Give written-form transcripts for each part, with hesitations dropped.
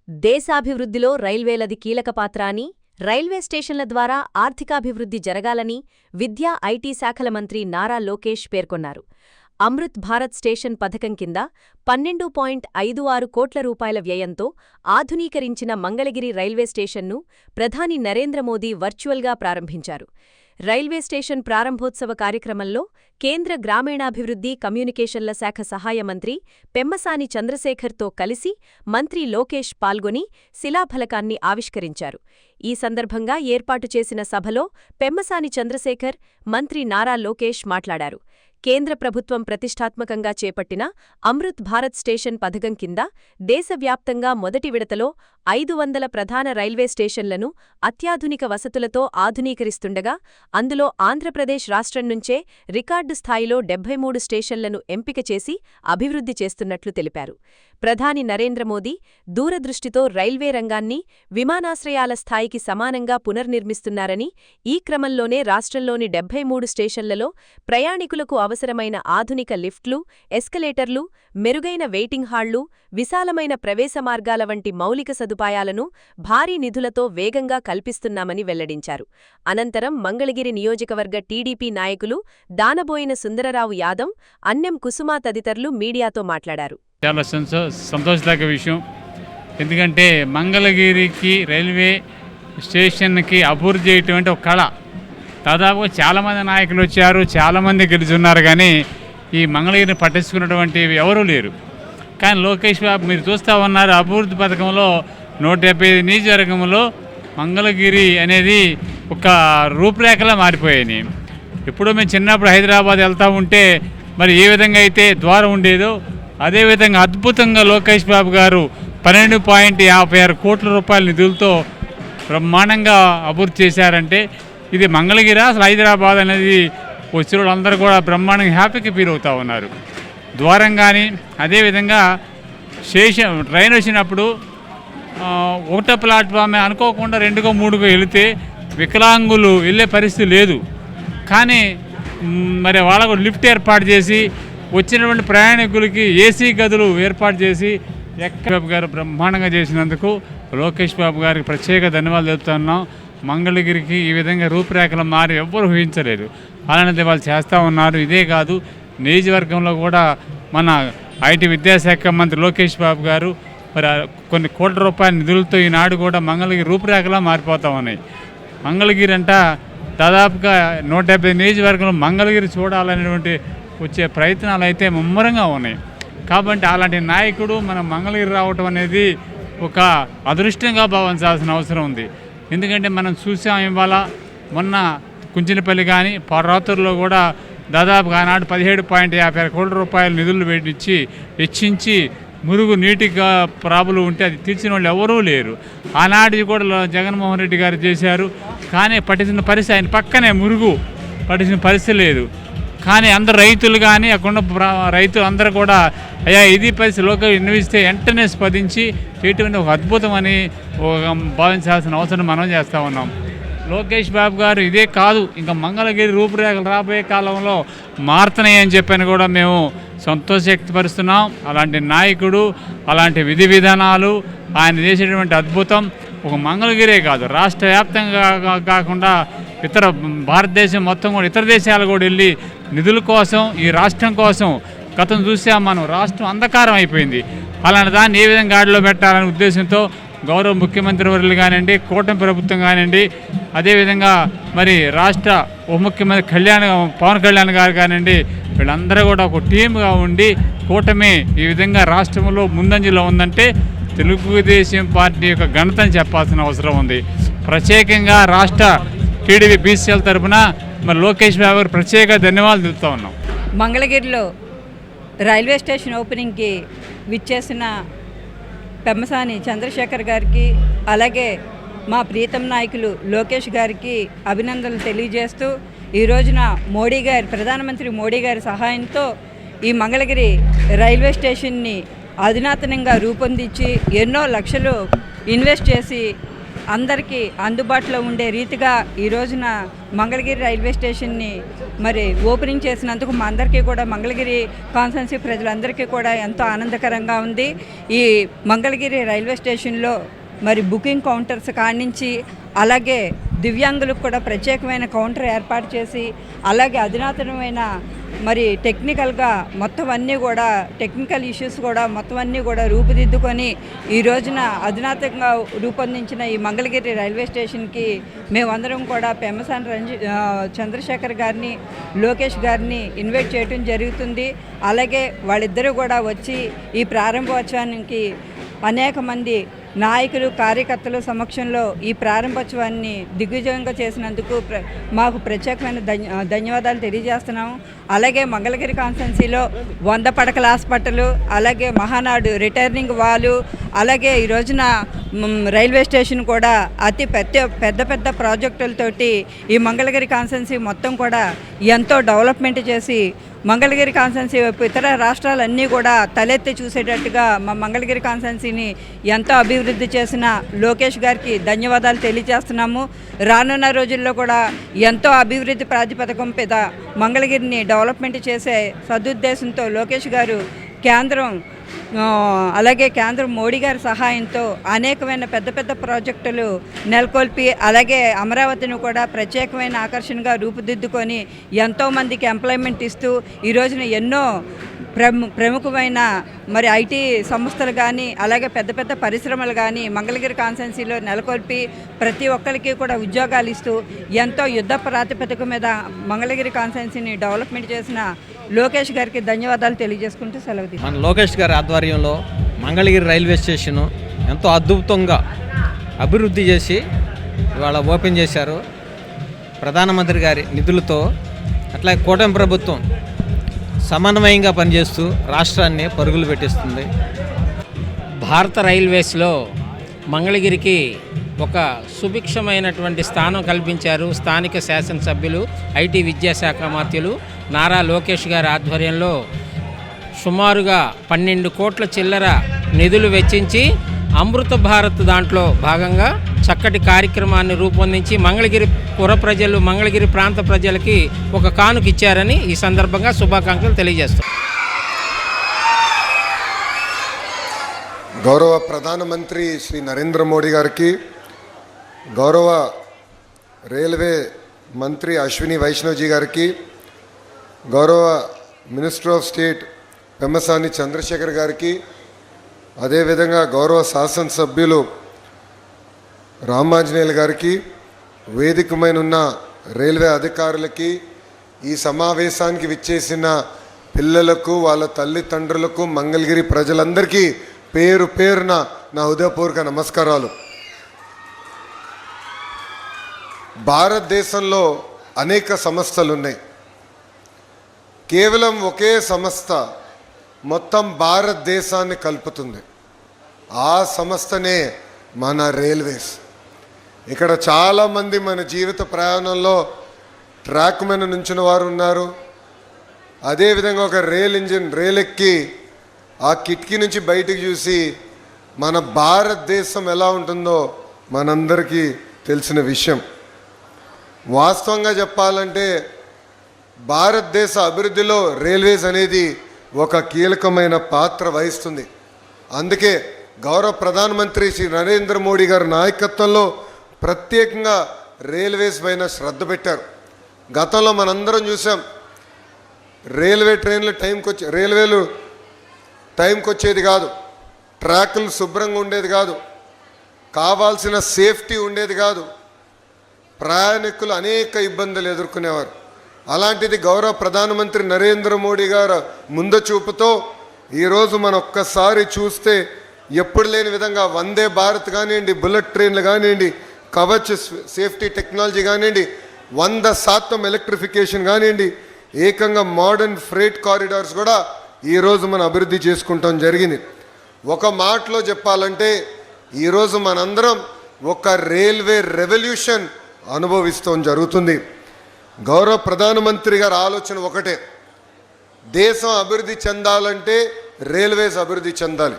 దేశాభివృద్ధిలో రైల్వేలది కీలక పాత్ర అని, రైల్వే స్టేషన్ల ద్వారా ఆర్థికాభివృద్ధి జరగాలని విద్యా, ఐటీ శాఖల మంత్రి నారా లోకేష్ పేర్కొన్నారు. అమృత్ భారత్ స్టేషన్ పథకం కింద 12.56 కోట్ల రూపాయల వ్యయంతో ఆధునీకరించిన మంగళగిరి రైల్వే స్టేషన్ను ప్రధాని నరేంద్ర మోదీ వర్చువల్గా ప్రారంభించారు. రైల్వే స్టేషన్ ప్రారంభోత్సవ కార్యక్రమంలో కేంద్ర గ్రామీణాభివృద్ధి, కమ్యూనికేషన్ల శాఖ సహాయ మంత్రి పెమ్మసాని చంద్రశేఖర్తో కలిసి మంత్రి లోకేష్ పాల్గొని శిలాఫలకాన్ని ఆవిష్కరించారు. ఈ సందర్భంగా ఏర్పాటు చేసిన సభలో పెమ్మసాని చంద్రశేఖర్, మంత్రి నారా లోకేష్ మాట్లాడారు. కేంద్ర ప్రభుత్వం ప్రతిష్టాత్మకంగా చేపట్టిన అమృత్ భారత్ స్టేషన్ పథకం కింద దేశవ్యాప్తంగా మొదటి విడతలో 500 ప్రధాన రైల్వే స్టేషన్లను అత్యాధునిక వసతులతో ఆధునీకరిస్తుండగా, అందులో ఆంధ్రప్రదేశ్ రాష్ట్రం నుంచే రికార్డు స్థాయిలో 73 స్టేషన్లను ఎంపిక చేసి అభివృద్ధి చేస్తున్నట్లు తెలిపారు. ప్రధాని నరేంద్ర మోదీ దూరదృష్టితో రైల్వే రంగాన్ని విమానాశ్రయాల స్థాయికి సమానంగా పునర్నిర్మిస్తున్నారని, ఈ క్రమంలోనే రాష్ట్రంలోని 73 స్టేషన్లలో ప్రయాణికులకు అవసరమైన ఆధునిక లిఫ్ట్లు, ఎస్కలేటర్లు, మెరుగైన వెయిటింగ్ హాళ్లు, విశాలమైన ప్రవేశ మార్గాల వంటి మౌలిక సదుపాయాలను భారీ నిధులతో వేగంగా కల్పిస్తున్నామని వెల్లడించారు. అనంతరం మంగళగిరి నియోజకవర్గ టీడీపీ నాయకులు దానబోయిన సుందరరావు యాదవ్, అన్నెం కుసుమ తదితరులు మీడియాతో మాట్లాడారు. చాలా సంతోషదాయక విషయం. ఎందుకంటే మంగళగిరికి రైల్వే స్టేషన్కి అభివృద్ధి చేయటం ఒక కళ. దాదాపుగా చాలామంది నాయకులు వచ్చారు, చాలామంది గెలుచున్నారు, కానీ ఈ మంగళగిరిని పట్టించుకున్నటువంటి ఎవరూ లేరు. కానీ లోకేష్ బాబు మీరు చూస్తూ ఉన్నారు, అభివృద్ధి పథకంలో 175 నియోజకవర్గంలో మంగళగిరి అనేది ఒక రూపురేఖలా మారిపోయాయి. ఎప్పుడో మేము చిన్నప్పుడు హైదరాబాద్ వెళ్తూ ఉంటే మరి ఏ విధంగా అయితే ద్వారం ఉండేదో అదేవిధంగా అద్భుతంగా లోకేష్ బాబు గారు 12.56 కోట్ల రూపాయల నిధులతో బ్రహ్మాండంగా అభివృద్ధి చేశారంటే ఇది మంగళగిరి అసలు హైదరాబాద్ అనేది వచ్చిన వాళ్ళందరూ కూడా బ్రహ్మాండంగా హ్యాపీగా ఫీల్ అవుతూ ఉన్నారు. ద్వారం కానీ అదేవిధంగా స్టేషన్ ట్రైన్ వచ్చినప్పుడు ఒకటో ప్లాట్ఫామే అనుకోకుండా 2కో 3కో వెళితే వికలాంగులు వెళ్ళే పరిస్థితి లేదు. కానీ మరి వాళ్ళకు లిఫ్ట్ ఏర్పాటు చేసి వచ్చినటువంటి ప్రయాణికులకి ఏసీ గదులు ఏర్పాటు చేసి బాబు గారు బ్రహ్మాండంగా చేసినందుకు లోకేష్ బాబు గారికి ప్రత్యేక ధన్యవాదాలు చెప్తున్నాం. మంగళగిరికి ఈ విధంగా రూపురేఖలు మారి ఎవ్వరు ఊహించలేదు, అలాంటిది వాళ్ళు చేస్తూ ఉన్నారు. ఇదే కాదు, నియోజకవర్గంలో కూడా మన ఐటీ విద్యాశాఖ మంత్రి లోకేష్ బాబు గారు మరి కొన్ని కోట్ల రూపాయల నిధులతో ఈనాడు కూడా మంగళగిరి రూపురేఖలా మారిపోతూ ఉన్నాయి. మంగళగిరి అంట దాదాపుగా 170 నియోజకవర్గంలో మంగళగిరి చూడాలనేటువంటి వచ్చే ప్రయత్నాలు అయితే ముమ్మరంగా ఉన్నాయి. కాబట్టి అలాంటి నాయకుడు మన మంగళగిరి రావటం అనేది ఒక అదృష్టంగా భావించాల్సిన అవసరం ఉంది. ఎందుకంటే మనం చూసాం, ఇవాళ మొన్న కుంచినపల్లి కానీ పర్వతూరులో కూడా దాదాపుగా ఆనాడు 17.56 కోట్ల రూపాయల నిధులు వెచ్చించి మురుగు నీటిగా ప్రాబ్లం ఉంటే అది తీర్చిన వాళ్ళు ఎవరూ లేరు. ఆనాడు కూడా జగన్మోహన్ రెడ్డి గారు చేశారు, కానీ పట్టించిన పరిస్థితి ఆయన పక్కనే మురుగు పట్టించిన పరిస్థితి లేదు. కానీ అందరు రైతులు కానీ అక్కడ రైతులు అందరూ కూడా అయ్యా ఇది పరిస్థితిలోకి విన్నవిస్తే వెంటనే స్పందించి చేయటం ఒక అద్భుతం అని భావించాల్సిన అవసరం మనం చేస్తూ ఉన్నాం. లోకేష్ బాబు గారు ఇదే కాదు, ఇంకా మంగళగిరి రూపురేఖలు రాబోయే కాలంలో మారుతున్నాయని చెప్పని కూడా మేము సంతోషం వ్యక్తపరుస్తున్నాం. అలాంటి నాయకుడు, అలాంటి విధి విధానాలు ఆయన చేసేటువంటి అద్భుతం ఒక మంగళగిరే కాదు, రాష్ట్ర వ్యాప్తంగా కాకుండా ఇతర భారతదేశం మొత్తం కూడా ఇతర దేశాలు కూడా వెళ్ళి నిధుల కోసం, ఈ రాష్ట్రం కోసం గతం చూసాం మనం, రాష్ట్రం అంధకారం అయిపోయింది. అలాంటి దాన్ని ఏ విధంగా గాడిలో పెట్టాలనే ఉద్దేశంతో గౌరవ ముఖ్యమంత్రి వర్యులు కానివ్వండి, కూటమి ప్రభుత్వం కానివ్వండి, అదేవిధంగా మరి రాష్ట్ర ఉప ముఖ్యమంత్రి పవన్ కళ్యాణ్ గారు కానివ్వండి, వీళ్ళందరూ కూడా ఒక టీమ్గా ఉండి కూటమి ఈ విధంగా రాష్ట్రంలో ముందంజలో ఉందంటే తెలుగుదేశం పార్టీ యొక్క ఘనతని చెప్పాల్సిన అవసరం ఉంది. ప్రత్యేకంగా రాష్ట్ర టీడీపీ బీసీఎల్ తరఫున మరి లోకేష్ బాబు గారు ప్రత్యేక ధన్యవాదాలు తెలుపుతూ ఉన్నాం. మంగళగిరిలో రైల్వే స్టేషన్ ఓపెనింగ్కి విచ్చేసిన పెమ్మసాని చంద్రశేఖర్ గారికి, అలాగే మా ప్రీతం నాయకులు లోకేష్ గారికి అభినందనలు తెలియజేస్తూ, ఈ రోజున ప్రధానమంత్రి మోడీ గారి సహాయంతో ఈ మంగళగిరి రైల్వే స్టేషన్ని అధునాతనంగా రూపొందించి ఎన్నో లక్షలు ఇన్వెస్ట్ చేసి అందరికీ అందుబాటులో ఉండే రీతిగా ఈ రోజున మంగళగిరి రైల్వే స్టేషన్ని మరి ఓపెనింగ్ చేసినందుకు మా అందరికీ కూడా మంగళగిరి కాన్స్టిట్యున్సీ ప్రజలందరికీ కూడా ఎంతో ఆనందకరంగా ఉంది. ఈ మంగళగిరి రైల్వే స్టేషన్లో మరి బుకింగ్ కౌంటర్స్ కానించి అలాగే దివ్యాంగులకు కూడా ప్రత్యేకమైన కౌంటర్ ఏర్పాటు చేసి అలాగే అధునాతనమైన మరి టెక్నికల్గా మొత్తం అన్నీ కూడా టెక్నికల్ ఇష్యూస్ కూడా మొత్తం అన్నీ కూడా రూపుదిద్దుకొని ఈ రోజున అధునాతనంగా రూపొందించిన ఈ మంగళగిరి రైల్వే స్టేషన్కి మేమందరం కూడా పెమ్మసాని చంద్రశేఖర్ గారిని లోకేష్ గారిని ఇన్వైట్ చేయడం జరుగుతుంది. అలాగే వాళ్ళిద్దరూ కూడా వచ్చి ఈ ప్రారంభోత్సవానికి అనేక మంది నాయకులు కార్యకర్తల సమక్షంలో ఈ ప్రారంభోత్సవాన్ని దిగ్విజయంగా చేసినందుకు మాకు ప్రత్యేకమైన ధన్యవాదాలు తెలియజేస్తున్నాము. అలాగే మంగళగిరి కాన్స్టిట్యున్సీలో 100 పడకల హాస్పిటల్, అలాగే మహానాడు రిటర్నింగ్ వాలు, అలాగే ఈ రోజున రైల్వే స్టేషన్ కూడా అతి పెద్ద ప్రాజెక్టులతోటి ఈ మంగళగిరి కాన్స్టిట్యున్సీ మొత్తం కూడా ఎంతో డెవలప్మెంట్ చేసి మంగళగిరి కాన్స్టిట్యున్సీ ఇతర రాష్ట్రాలన్నీ కూడా తలెత్తి చూసేటట్టుగా మా మంగళగిరి కాన్స్టిట్యున్సీని ఎంతో అభివృద్ధి చేసిన లోకేష్ గారికి ధన్యవాదాలు తెలియజేస్తున్నాము. రానున్న రోజుల్లో కూడా ఎంతో అభివృద్ధి ప్రాతిపదికం మీద మంగళగిరిని డెవలప్మెంట్ చేసే సదుద్దేశంతో లోకేష్ గారు అలాగే కేంద్రం మోడీ గారి సహాయంతో అనేకమైన పెద్ద ప్రాజెక్టులు నెలకొల్పి అలాగే అమరావతిని కూడా ప్రత్యేకమైన ఆకర్షణగా రూపుదిద్దుకొని ఎంతోమందికి ఎంప్లాయ్మెంట్ ఇస్తూ ఈ రోజున ఎన్నో ప్రముఖమైన మరి ఐటీ సంస్థలు కానీ అలాగే పెద్ద పరిశ్రమలు కానీ మంగళగిరి కాన్స్టిట్యున్సీలో నెలకొల్పి ప్రతి ఒక్కరికి కూడా ఉద్యోగాలు ఇస్తూ ఎంతో యుద్ధ ప్రాతిపదిక మీద మంగళగిరి కాన్స్టిట్యున్సీని డెవలప్మెంట్ చేసిన లోకేష్ గారికి ధన్యవాదాలు తెలియజేసుకుంటూ సెలవు తీసుకుంటాం. మన లోకేష్ గారి ఆధ్వర్యంలో మంగళగిరి రైల్వే స్టేషను ఎంతో అద్భుతంగా అభివృద్ధి చేసి ఇవాళ ఓపెన్ చేశారు. ప్రధానమంత్రి గారి నిధులతో అట్లాగే కూటమి ప్రభుత్వం సమన్వయంగా పనిచేస్తూ రాష్ట్రాన్ని పరుగులు పెట్టిస్తుంది. భారత రైల్వేస్లో మంగళగిరికి ఒక సుభిక్షమైనటువంటి స్థానం కల్పించారు స్థానిక శాసనసభ్యులు ఐటీ విద్యాశాఖ మంత్రులు నారా లోకేష్ గారి ఆధ్వర్యంలో. సుమారుగా 12 కోట్ల చిల్లర నిధులు వెచ్చించి అమృత భారత్ దాంట్లో భాగంగా చక్కటి కార్యక్రమాన్ని రూపొందించి మంగళగిరి పుర ప్రజలు మంగళగిరి ప్రాంత ప్రజలకి ఒక కానుక ఇచ్చారని ఈ సందర్భంగా శుభాకాంక్షలు తెలియజేస్తాం. గౌరవ ప్రధానమంత్రి శ్రీ నరేంద్ర మోడీ గారికి, గౌరవ రైల్వే మంత్రి అశ్విని వైష్ణవ్జీ గారికి, గౌరవ minister of state Pemmasani Chandrasekhar గారికి, అదేవిధంగా గౌరవ శాసనసభ్యులు రామాంజనేయులు గారికి, వేదికమైన ఉన్న రైల్వే అధికారులకి, ఈ సమావేశానికి విచ్చేసిన పిల్లలకు వాళ్ళ తల్లిదండ్రులకు మంగళగిరి ప్రజలందరికీ పేరు పేరున నా హృదయపూర్వక నమస్కారాలు. భారతదేశంలో అనేక సంస్థలు ఉన్నాయి. కేవలం ఒకే సంస్థ మొత్తం భారతదేశాన్ని కలుపుతుంది. ఆ సంస్థనే మన రైల్వేస్. ఇక్కడ చాలామంది మన జీవిత ప్రయాణంలో ట్రాక్ మీద నుంచిన వారు ఉన్నారు. అదేవిధంగా ఒక రైలు ఎక్కి ఆ కిటికీ నుంచి బయటకు చూసి మన భారతదేశం ఎలా ఉంటుందో మనందరికీ తెలిసిన విషయం. వాస్తవంగా చెప్పాలంటే భారతదేశ అభివృద్ధిలో రైల్వేస్ అనేది ఒక కీలకమైన పాత్ర వహిస్తుంది. అందుకే గౌరవ ప్రధానమంత్రి శ్రీ నరేంద్ర మోడీ గారి నాయకత్వంలో ప్రత్యేకంగా రైల్వేస్ పైన శ్రద్ధ పెట్టారు. గతంలో మనందరం చూసాం, రైల్వేలు టైంకి వచ్చేది కాదు, ట్రాకులు శుభ్రంగా ఉండేది కాదు, కావాల్సిన సేఫ్టీ ఉండేది కాదు, ప్రయాణికులు అనేక ఇబ్బందులు ఎదుర్కొనేవారు. అలాంటిది గౌరవ ప్రధానమంత్రి నరేంద్ర మోడీ గారు ముందు చూపుతో ఈరోజు మనం ఒక్కసారి చూస్తే ఎప్పుడు లేని విధంగా వందే భారత్ కానివ్వండి, బుల్లెట్ ట్రైన్లు కానివ్వండి, కవచ్ సేఫ్టీ టెక్నాలజీ కానివ్వండి, 100% ఎలక్ట్రిఫికేషన్ కానివ్వండి, ఏకంగా మోడర్న్ ఫ్రేట్ కారిడార్స్ కూడా ఈరోజు మనం అభివృద్ధి చేసుకుంటాం జరిగింది. ఒక మాటలో చెప్పాలంటే ఈరోజు మనందరం ఒక రైల్వే రెవల్యూషన్ అనుభవిస్తాం జరుగుతుంది. గౌరవ ప్రధానమంత్రి గారి ఆలోచన ఒకటే, దేశం అభివృద్ధి చెందాలంటే రైల్వేస్ అభివృద్ధి చెందాలి.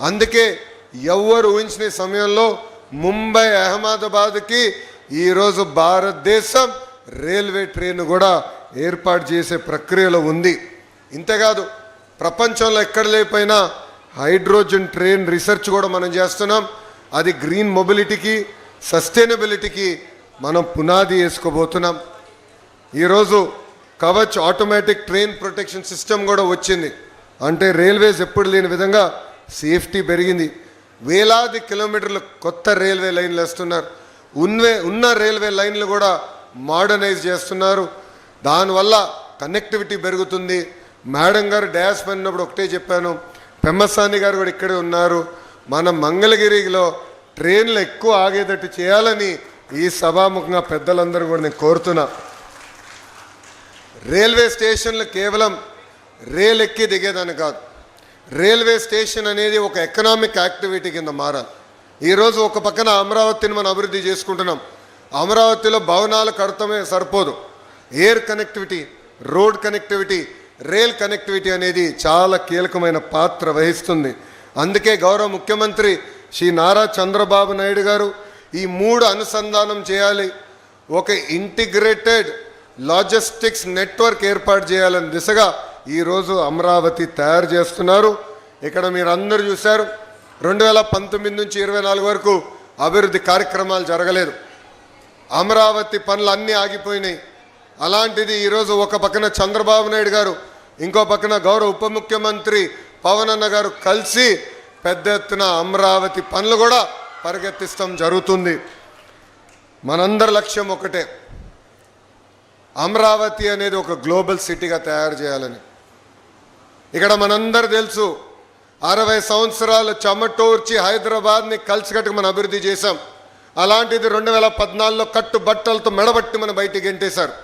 అందుకే ఎవరు ఊహించిన సమయంలో ముంబై అహ్మదాబాద్కి ఈరోజు భారతదేశం రైల్వే ట్రైన్ కూడా ఏర్పాటు చేసే ప్రక్రియలో ఉంది. ఇంతేకాదు ప్రపంచంలో ఎక్కడ లేకపోయినా హైడ్రోజన్ ట్రైన్ రీసెర్చ్ కూడా మనం చేస్తున్నాం. అది గ్రీన్ మొబిలిటీకి సస్టైనబిలిటీకి మనం పునాది వేసుకోబోతున్నాం. ఈరోజు Kavach automatic train protection system కూడా వచ్చింది. అంటే రైల్వేస్ ఎప్పుడు లేని విధంగా సేఫ్టీ పెరిగింది. వేలాది కిలోమీటర్లు కొత్త రైల్వే లైన్లు వేస్తున్నారు. ఉన్న రైల్వే లైన్లు కూడా మోడర్నైజ్ చేస్తున్నారు. దానివల్ల కనెక్టివిటీ పెరుగుతుంది. మేడం గారు డ్యాష్ పడినప్పుడు ఒకటే చెప్పాను, పెమ్మసాని గారు కూడా ఇక్కడే ఉన్నారు. మన మంగళగిరిలో ట్రైన్లు ఎక్కువ ఆగేటట్టు చేయాలని ఈ సభాముఖంగా పెద్దలందరూ కూడా నేను కోరుతున్నా. రైల్వే స్టేషన్లు కేవలం రైలు ఎక్కి దిగేదని కాదు, రైల్వే స్టేషన్ అనేది ఒక ఎకనామిక్ యాక్టివిటీ కింద మారాలి. ఈరోజు ఒక పక్కన అమరావతిని మనం అభివృద్ధి చేసుకుంటున్నాం. అమరావతిలో భవనాలు కడతమే సరిపోదు. Air connectivity, road connectivity, rail connectivity అనేది చాలా కీలకమైన పాత్ర వహిస్తుంది. అందుకే గౌరవ ముఖ్యమంత్రి శ్రీ నారా చంద్రబాబు నాయుడు గారు ఈ 3 అనుసంధానం చేయాలి, ఒక ఇంటిగ్రేటెడ్ లాజిస్టిక్స్ నెట్వర్క్ ఏర్పాటు చేయాలని దిశగా ఈరోజు అమరావతి తయారు చేస్తున్నారు. ఇక్కడ మీరు అందరూ చూశారు, 2019 నుంచి 24 వరకు అభివృద్ధి కార్యక్రమాలు జరగలేదు. అమరావతి పనులు అన్నీ ఆగిపోయినాయి. అలాంటిది ఈరోజు ఒక పక్కన చంద్రబాబు నాయుడు గారు, ఇంకో పక్కన గౌరవ ఉప ముఖ్యమంత్రి పవన్ అన్న గారు కలిసి పెద్ద ఎత్తున అమరావతి పనులు కూడా పరిగెత్తిస్తాం జరుగుతుంది. మనందరి లక్ష్యం ఒకటే, అమరావతి అనేది ఒక గ్లోబల్ సిటీగా తయారు చేయాలని. ఇక్కడ మనందరూ తెలుసు, 60 సంవత్సరాలు చెమటోర్చి హైదరాబాద్ని కలిసికట్టుకు మనం అభివృద్ధి చేశాం. అలాంటిది 2014లో కట్టుబట్టలతో మెడబట్టి మనం బయటికి గెంటేశారు.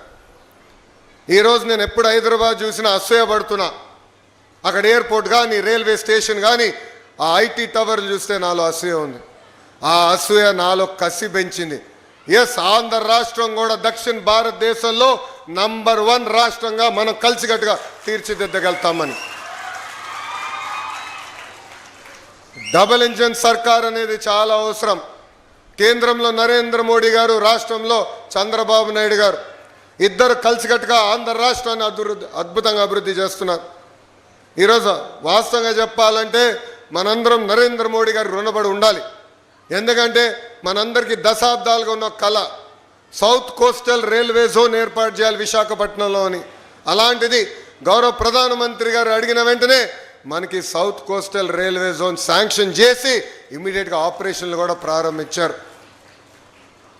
ఈరోజు నేను ఎప్పుడు హైదరాబాద్ చూసినా అసూయపడుతున్నా. అక్కడ ఎయిర్పోర్ట్ కానీ, రైల్వే స్టేషన్ కానీ, ఆ ఐటీ టవర్లు చూస్తే నాలో అసూయ ఉంది. ఆ అసూయ నాలో కసి పెంచింది. ఎస్, ఆంధ్ర రాష్ట్రం కూడా దక్షిణ భారతదేశంలో నంబర్ 1 రాష్ట్రంగా మనం కలిసికట్టుగా తీర్చిదిద్దగలుగుతామని. డబుల్ ఇంజన్ సర్కార్ అనేది చాలా అవసరం. కేంద్రంలో నరేంద్ర మోడీ గారు, రాష్ట్రంలో చంద్రబాబు నాయుడు గారు, ఇద్దరు కలిసికట్టుగా ఆంధ్ర రాష్ట్రాన్ని అద్భుతంగా అభివృద్ధి చేస్తున్నారు. ఈరోజు వాస్తవంగా చెప్పాలంటే మనందరం నరేంద్ర మోడీ గారు రుణపడి ఉండాలి. ఎందుకంటే మనందరికీ దశాబ్దాలుగా ఉన్న కళ, సౌత్ కోస్టల్ రైల్వే జోన్ ఏర్పాటు చేయాలి విశాఖపట్నంలో అని. అలాంటిది గౌరవ ప్రధానమంత్రి గారు అడిగిన వెంటనే మనకి south coastal railway zone sanction చేసి ఇమీడియట్గా ఆపరేషన్లు కూడా ప్రారంభించారు.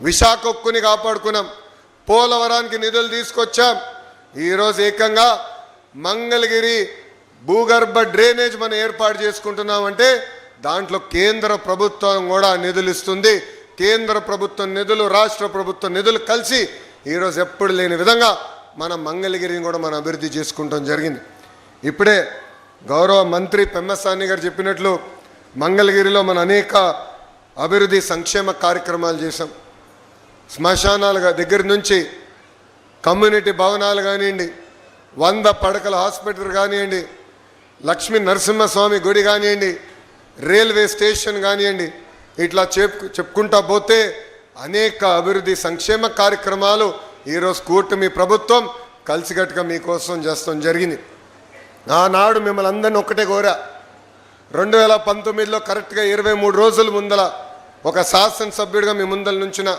విశాఖ ఉక్కుని కాపాడుకున్నాం, పోలవరానికి నిధులు తీసుకొచ్చాం. ఈరోజు ఏకంగా మంగళగిరి భూగర్భ డ్రైనేజ్ మనం ఏర్పాటు చేసుకుంటున్నామంటే దాంట్లో కేంద్ర ప్రభుత్వం కూడా నిధులు ఇస్తుంది. కేంద్ర ప్రభుత్వం నిధులు, రాష్ట్ర ప్రభుత్వం నిధులు కలిసి ఈరోజు ఎప్పుడు లేని విధంగా మన మంగళగిరిని కూడా మనం అభివృద్ధి చేసుకుంటాం జరిగింది. ఇప్పుడే గౌరవ మంత్రి పెమ్మసాని గారు చెప్పినట్లు మంగళగిరిలో మన అనేక అభివృద్ధి సంక్షేమ కార్యక్రమాలు చేశాం. శ్మశానాల దగ్గర నుంచి కమ్యూనిటీ భవనాలు కానివ్వండి, 100 పడకల హాస్పిటల్ కానివ్వండి, లక్ష్మీ నరసింహస్వామి గుడి కానివ్వండి, రైల్వే స్టేషన్ కానివ్వండి, ఇట్లా చెప్పుకుంటా పోతే అనేక అభివృద్ధి సంక్షేమ కార్యక్రమాలు ఈరోజు కూటమి ప్రభుత్వం కలిసికట్టుగా మీకోసం చేస్తాం జరిగింది. ఆనాడు మిమ్మల్ని అందరినీ ఒక్కటే కోరా, 2019లో కరెక్ట్గా 23 రోజుల ముందల ఒక శాసనసభ్యుడిగా మీ ముందల నుంచిన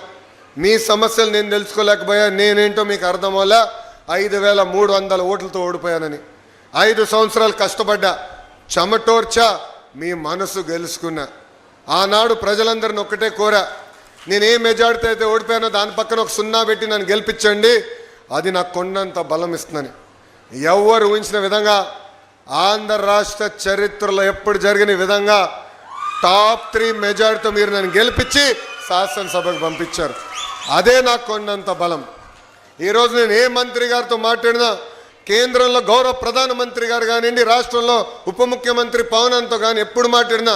మీ సమస్యలు నేను తెలుసుకోలేకపోయా. నేనేంటో మీకు అర్థం వల్ల 5300 ఓట్లతో ఓడిపోయానని. 5 సంవత్సరాలు కష్టపడ్డా, చెమటోర్చా, మీ మనసు గెలుచుకున్నా. ఆనాడు ప్రజలందరిని ఒక్కటే కోరా, నేను ఏ మెజారిటీ అయితే ఓడిపోయానో దాని పక్కన ఒక 0 పెట్టి నన్ను గెలిపించండి, అది నాకు కొండంత బలం ఇస్తుందని. ఎవరు ఊహించిన విధంగా ఆంధ్ర రాష్ట్ర చరిత్రలో ఎప్పుడు జరిగిన విధంగా టాప్ 3 మెజారిటీతో మీరు నన్ను గెలిపించి శాసనసభకు పంపించారు. అదే నాకు కొండంత బలం. ఈరోజు నేను ఏ మంత్రి గారితో మాట్లాడినా, కేంద్రంలో గౌరవ ప్రధానమంత్రి గారు కానివ్వండి, రాష్ట్రంలో ఉప ముఖ్యమంత్రి పవన్తో కానీ ఎప్పుడు మాట్లాడినా,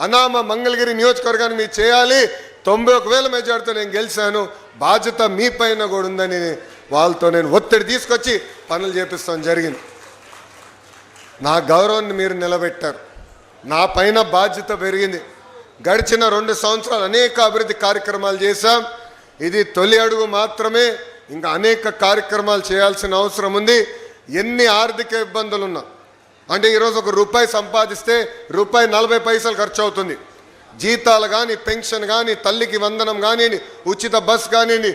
అనామ మంగళగిరి నియోజకవర్గాన్ని మీరు చేయాలి, 91,000 మెజార్టీతో నేను గెలిచాను, బాధ్యత మీ పైన కూడా ఉందని వాళ్ళతో నేను ఒత్తిడి తీసుకొచ్చి పనులు చేపిస్తాం జరిగింది. నా గౌరవాన్ని మీరు నిలబెట్టారు, నా పైన బాధ్యత పెరిగింది. గడిచిన 2 సంవత్సరాలు అనేక అభివృద్ధి కార్యక్రమాలు చేశాం. ఇది తొలి అడుగు మాత్రమే. ఇంకా అనేక కార్యక్రమాలు చేయాల్సిన అవసరం ఉంది. ఎన్ని ఆర్థిక ఇబ్బందులున్నా, అంటే ఈరోజు ₹1 సంపాదిస్తే ₹40 ఖర్చు అవుతుంది. జీతాలు కానీ, పెన్షన్ కానీ, తల్లికి వందనం కానివ్వండి, ఉచిత బస్ కానివ్వండి,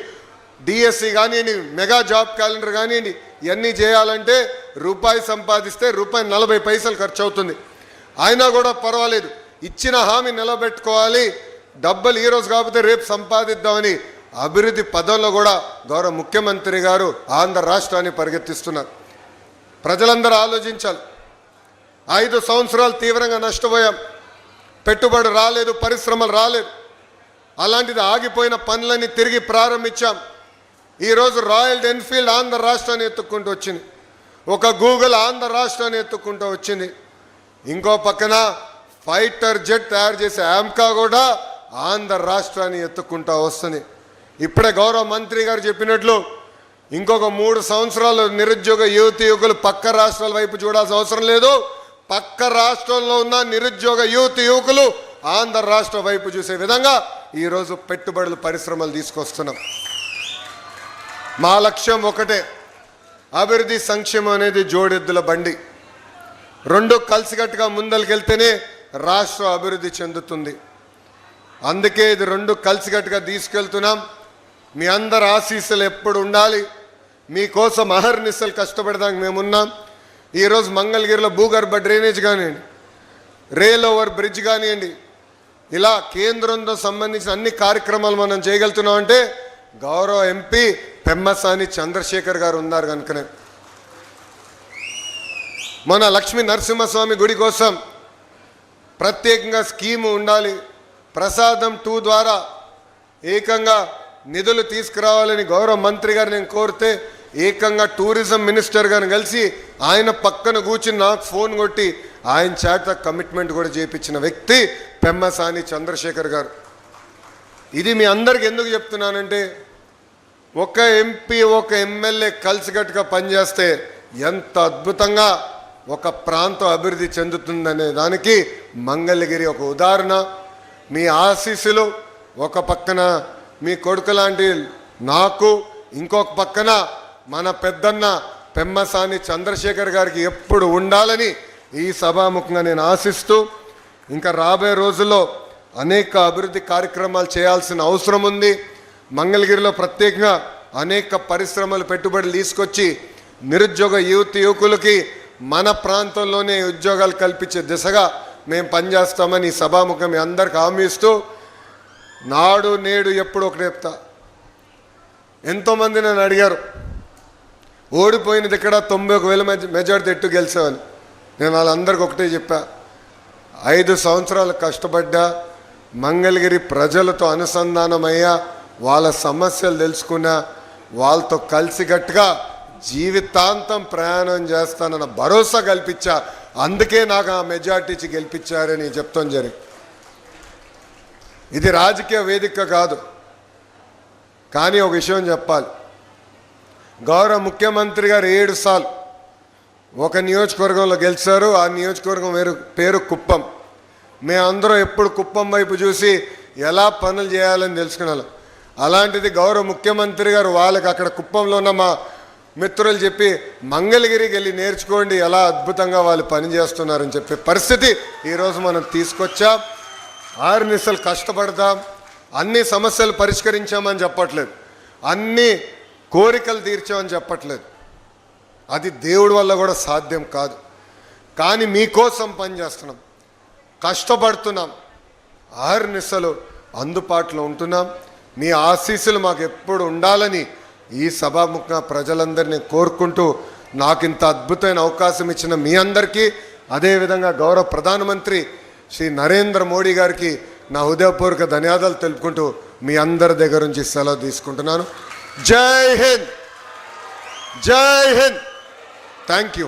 డిఎస్సి కానివ్వండి, మెగా జాబ్ క్యాలెండర్ కానివ్వండి, ఇవన్నీ చేయాలంటే ₹1 సంపాదిస్తే ₹40 ఖర్చు అవుతుంది. అయినా కూడా పర్వాలేదు, ఇచ్చిన హామీ నిలబెట్టుకోవాలి. డబ్బులు ఈరోజు కాకపోతే రేపు సంపాదిద్దామని అభివృద్ధి పదంలో కూడా గౌరవ ముఖ్యమంత్రి గారు ఆంధ్ర రాష్ట్రాన్ని పరిగెత్తిస్తున్నారు. ప్రజలందరూ ఆలోచించాలి. 5 సంవత్సరాలు తీవ్రంగా నష్టపోయాం. పెట్టుబడి రాలేదు, పరిశ్రమలు రాలేదు. అలాంటిది ఆగిపోయిన పనులని తిరిగి ప్రారంభించాం. ఈరోజు రాయల్ ఎన్ఫీల్డ్ ఆంధ్ర రాష్ట్రాన్ని ఎత్తుక్కుంటూ వచ్చింది. ఒక గూగుల్ ఆంధ్ర రాష్ట్రాన్ని ఎత్తుక్కుంటూ వచ్చింది. ఇంకో పక్కన ఫైటర్ జెట్ తయారు చేసే ఆమ్కా కూడా ఆంధ్ర రాష్ట్రాన్ని ఎత్తుక్కుంటూ వస్తుంది. ఇప్పుడే గౌరవ మంత్రి గారు చెప్పినట్లు ఇంకొక 3 సంవత్సరాలు నిరుద్యోగ యువకులు పక్క రాష్ట్రాల వైపు చూడాల్సిన అవసరం లేదు. పక్క రాష్ట్రంలో ఉన్న నిరుద్యోగ యువకులు ఆంధ్ర రాష్ట్రం వైపు చూసే విధంగా ఈరోజు పెట్టుబడులు, పరిశ్రమలు తీసుకొస్తున్నాం. మా లక్ష్యం ఒకటే, అభివృద్ధి సంక్షేమం అనేది జోడెద్దుల బండి. 2 కలిసికట్టుగా ముందరికెళ్తేనే రాష్ట్రం అభివృద్ధి చెందుతుంది. అందుకే ఇది 2 కలిసికట్టుగా తీసుకెళ్తున్నాం. మీ అందరి ఆశీస్సులు ఎప్పుడు ఉండాలి. మీకోసం అహర్నిశలు కష్టపడడానికి మేమున్నాం. ఈరోజు మంగళగిరిలో భూగర్భ డ్రైనేజ్ కానివ్వండి, రైల్ ఓవర్ బ్రిడ్జ్ కానివ్వండి, ఇలా కేంద్రంతో సంబంధించిన అన్ని కార్యక్రమాలు మనం చేయగలుగుతున్నాం అంటే గౌరవ ఎంపీ పెమ్మసాని చంద్రశేఖర్ గారు ఉన్నారు కనుకనే. మన లక్ష్మీ నరసింహస్వామి గుడి కోసం ప్రత్యేకంగా స్కీము ఉండాలి. ప్రసాదం 2 ద్వారా ఏకంగా నిధులు తీసుకురావాలని గౌరవ మంత్రి గారు నేను కోరితే ఏకంగా టూరిజం మినిస్టర్ గారిని కలిసి ఆయన పక్కన కూర్చుని నాకు ఫోన్ కొట్టి ఆయన చేత కమిట్మెంట్ కూడా చేయించిన వ్యక్తి పెమ్మసాని చంద్రశేఖర్ గారు. ఇది మీ అందరికి ఎందుకు చెప్తున్నానంటే, ఒక ఎంపీ, ఒక ఎమ్మెల్యే కలిసికట్టుగా పనిచేస్తే ఎంత అద్భుతంగా ఒక ప్రాంతం అభివృద్ధి చెందుతుందనే దానికి మంగళగిరి ఒక ఉదాహరణ. మీ ఆశీస్సులు ఒక పక్కన మీ కొడుకు లాంటి నాకు, ఇంకొక పక్కన మన పెద్దన్న పెమ్మసాని చంద్రశేఖర్ గారికి ఎప్పుడు ఉండాలని ఈ సభాముఖంగా నేను ఆశిస్తూ, ఇంకా రాబోయే రోజుల్లో అనేక అభివృద్ధి కార్యక్రమాలు చేయాల్సిన అవసరం ఉంది. మంగళగిరిలో ప్రత్యేకంగా అనేక పరిశ్రమలు, పెట్టుబడులు తీసుకొచ్చి నిరుద్యోగ యువకులకి మన ప్రాంతంలోనే ఉద్యోగాలు కల్పించే దిశగా మేము పనిచేస్తామని ఈ సభాముఖం మీ అందరికి హామీ ఇస్తూ, నాడు నేడు ఎప్పుడు ఒకటి చెప్తా. ఎంతోమంది నన్ను అడిగారు, ఓడిపోయినది ఇక్కడ 91,000 మెజార్టీ ఎట్టు గెలిచామని. నేను వాళ్ళందరికీ ఒకటే చెప్పా, 5 సంవత్సరాలు కష్టపడ్డా, మంగళగిరి ప్రజలతో అనుసంధానమయ్యా, వాళ్ళ సమస్యలు తెలుసుకున్నా, వాళ్ళతో కలిసికట్టుగా జీవితాంతం ప్రయాణం చేస్తానన్న భరోసా కల్పించా. అందుకే నాకు ఆ మెజార్టీ ఇచ్చి గెలిపించారని చెప్తాం జరిగింది. ఇది రాజకీయ వేదిక కాదు. కానీ ఒక విషయం చెప్పాలి, గౌరవ ముఖ్యమంత్రి గారు 7 సార్లు ఒక నియోజకవర్గంలో గెలిచారు. ఆ నియోజకవర్గం పేరు కుప్పం. మేమందరం ఎప్పుడు కుప్పం వైపు చూసి ఎలా పనులు చేయాలని తెలుసుకున్నాం. అలాంటిది గౌరవ ముఖ్యమంత్రి గారు వాళ్ళకి అక్కడ కుప్పంలో ఉన్న మా మిత్రులు చెప్పి మంగళగిరికి వెళ్ళి నేర్చుకోండి ఎలా అద్భుతంగా వాళ్ళు పనిచేస్తున్నారని చెప్పే పరిస్థితి ఈరోజు మనం తీసుకొచ్చాం. 6 నిమిషాలు కష్టపడదాం, అన్ని సమస్యలు పరిష్కరించామని చెప్పట్లేదు, అన్ని కోరికలు తీర్చామని చెప్పట్లేదు. అది దేవుడి వల్ల కూడా సాధ్యం కాదు. కానీ మీకోసం పనిచేస్తున్నాం, కష్టపడుతున్నాం, 6 నిమిషాలు అందుబాటులో ఉంటున్నాం. మీ ఆశీస్సులు మాకు ఎప్పుడు ఉండాలని ఈ సభాముఖ ప్రజలందరినీ కోరుకుంటూ, నాకు ఇంత అద్భుతమైన అవకాశం ఇచ్చిన మీ అందరికీ, అదేవిధంగా గౌరవ ప్రధానమంత్రి శ్రీ నరేంద్ర మోడీ గారికి నా హృదయపూర్వక ధన్యవాదాలు తెలుపుకుంటూ మీ అందరి దగ్గర నుంచి సెలవు తీసుకుంటున్నాను. జై హింద్, జై హింద్. Thank you.